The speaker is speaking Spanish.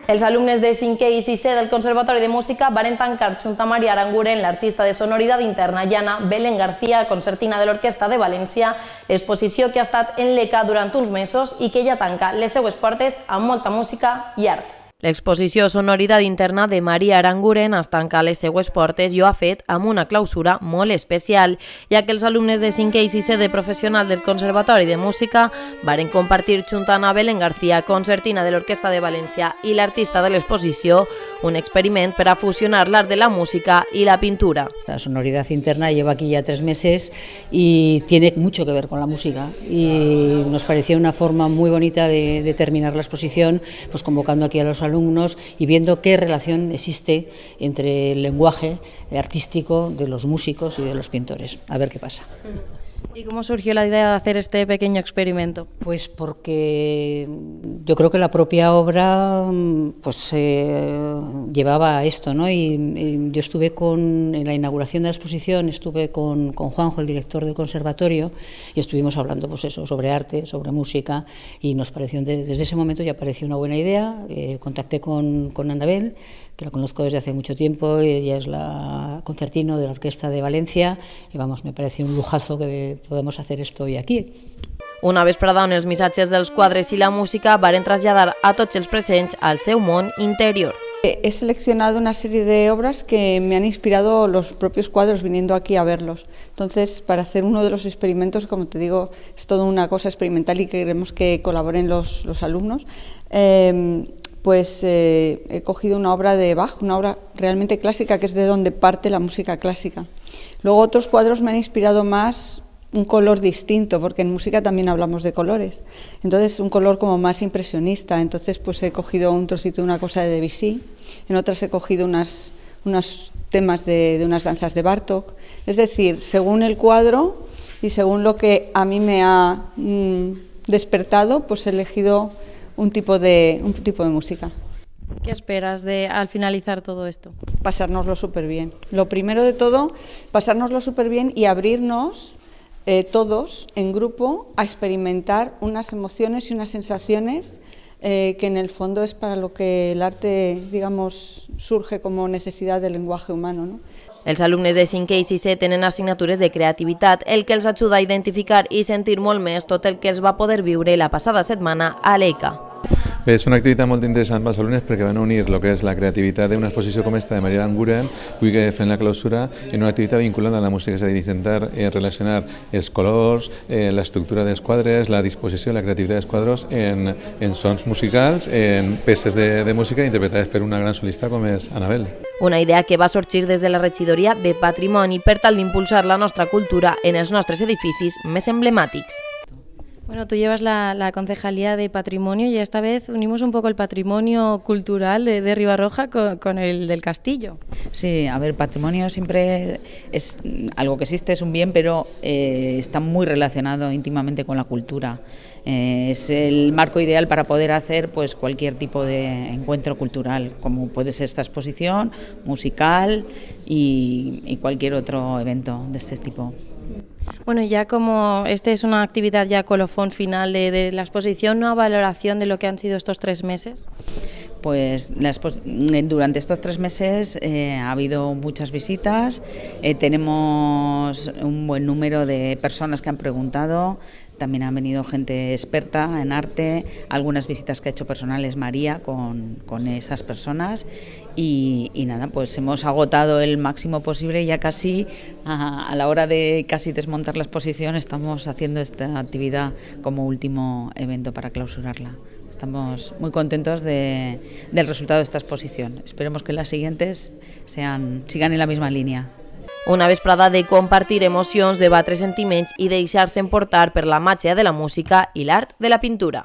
Els alumnes de 5è i 6è del Conservatori de Música van tancar junt a Maria Aranguren, l'artista de sonoritat interna llana, Belén García, concertina de l'Orquestra de València, l'exposició que ha estat en l'ECA durant uns mesos i que ja tanca les seues portes amb molta música i art. L'exposició Sonoritat Interna de Maria Aranguren es tanca a les seues portes i ho ha fet amb una clausura molt especial, ja que els alumnes de 5è i 6è de professional del Conservatori de Música varen compartir junt a Belén García, concertina de l'Orquestra de València i l'artista de l'exposició, un experiment per a fusionar l'art de la música y la pintura. La Sonoridad Interna lleva aquí ya 3 meses y tiene mucho que ver con la música y nos parecía una forma muy bonita de terminar la exposición, pues convocando aquí a los alumnos y viendo qué relación existe entre el lenguaje artístico de los músicos y de los pintores. A ver qué pasa. ¿Y cómo surgió la idea de hacer este pequeño experimento? Pues porque yo creo que la propia obra pues llevaba a esto, ¿no? Y yo estuve en la inauguración de la exposición, estuve con Juanjo, el director del conservatorio, y estuvimos hablando pues eso, sobre arte, sobre música, y nos pareció, desde ese momento ya pareció una buena idea. Contacté con Anabel, que la conozco desde hace mucho tiempo, y ella es la concertino de la Orquestra de Valencia, y vamos, me pareció un lujazo que podemos hacer esto hoy aquí. Una vesprada on els missatges dels quadres i la música varen traslladar a tots els presents al seu món interior. He seleccionado una serie de obras que me han inspirado los propios cuadros viniendo aquí a verlos. Entonces, para hacer uno de los experimentos, como te digo, es toda una cosa experimental y queremos que colaboren los alumnos, pues he cogido una obra de Bach, una obra realmente clásica, que es de donde parte la música clásica. Luego otros cuadros me han inspirado más un color distinto, porque en música también hablamos de colores. Entonces un color como más impresionista. Entonces pues he cogido un trocito de una cosa de Debussy, en otras he cogido unos temas de unas danzas de Bartók. Es decir, según el cuadro y según lo que a mí me ha despertado, pues he elegido un tipo de música. ¿Qué esperas al finalizar todo esto? Pasárnoslo súper bien. Lo primero de todo, pasárnoslo súper bien y abrirnos todos en grupo a experimentar unas emociones y unas sensaciones que en el fondo es para lo que el arte, digamos, surge como necesidad del lenguaje humano, ¿no? Els alumnes de 5è i 6è tenen assignatures de creativitat, el que els ajuda a identificar i sentir molt més tot el que els va poder viure la passada setmana a l'ECA. Bé, és una activitat molt interessant pels alumnes perquè van unir el que és la creativitat d'una exposició com esta de Maria Aranguren, avui que fem la clausura, en una activitat vinculant a la música, és a dir, intentar relacionar els colors, l'estructura dels quadres, la disposició, la creativitat dels quadres en sons musicals, en peces de música interpretades per una gran solista com és Anabel. Una idea que va sorgir des de la regidoria de Patrimoni per tal d'impulsar la nostra cultura en els nostres edificis més emblemàtics. Bueno, tú llevas la concejalía de patrimonio y esta vez unimos un poco el patrimonio cultural de Ribarroja con el del castillo. Sí, a ver, patrimonio siempre es algo que existe, es un bien, pero está muy relacionado íntimamente con la cultura. Es el marco ideal para poder hacer pues cualquier tipo de encuentro cultural, como puede ser esta exposición, musical y cualquier otro evento de este tipo. Bueno, ya como esta es una actividad ya colofón final de la exposición, ¿una valoración de lo que han sido estos 3 meses? Pues durante estos 3 meses ha habido muchas visitas, tenemos un buen número de personas que han preguntado, también han venido gente experta en arte, algunas visitas que ha hecho personales María con esas personas y nada, pues hemos agotado el máximo posible y ya casi a la hora de casi desmontar la exposición estamos haciendo esta actividad como último evento para clausurarla. Estamos muy contentos del resultado de esta exposición. Esperemos que las siguientes sigan en la misma línea. Una vesprada de compartir emocions, debatre sentiments i deixar-se emportar per la màgia de la música i l'art de la pintura.